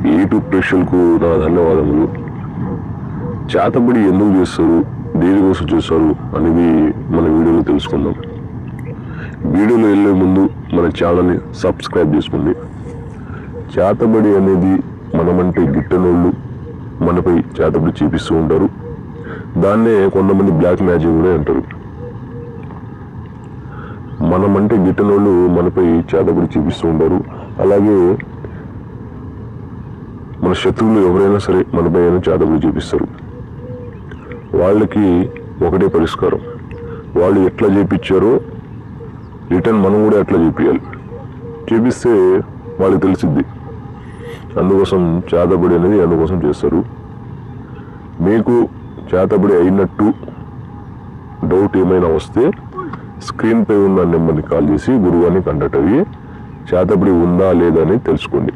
YouTube ప్రేక్షకులకు నా ధన్యవాదములు. చేతబడి ఎందుకు చేస్తారు, దేనికోసం చేస్తారు అనేది మన వీడియోలో తెలుసుకుందాం. వీడియోలో వెళ్ళే ముందు మన ఛానల్ని సబ్స్క్రైబ్ చేసుకోండి. చేతబడి అనేది మనమంటే గిట్టనోళ్ళు మనపై చేతబడి చూపిస్తూ ఉంటారు. దాన్నే కొంతమంది బ్లాక్ మ్యాజిక్ కూడా అంటారు. మనమంటే గిట్టనోళ్ళు మనపై చేతబడి చూపిస్తూ ఉంటారు. అలాగే మన శత్రువులు ఎవరైనా సరే మనపై అయినా చేతబడి చూపిస్తారు. వాళ్ళకి ఒకటే పరిష్కారం, వాళ్ళు ఎట్లా చేపించారో రిటర్న్ మనం కూడా ఎట్లా చేపియాలి. చేపిస్తే వాళ్ళకి తెలిసిద్ది. అందుకోసం చేతబడి అనేది అందుకోసం చేస్తారు. మీకు చేతబడి అయినట్టు డౌట్ ఏమైనా వస్తే స్క్రీన్ పై ఉన్న నెంబర్ని కాల్ చేసి గురువాన్ని కాంటాక్ట్ అయ్యి చేతబడి ఉందా లేదా అని తెలుసుకోండి.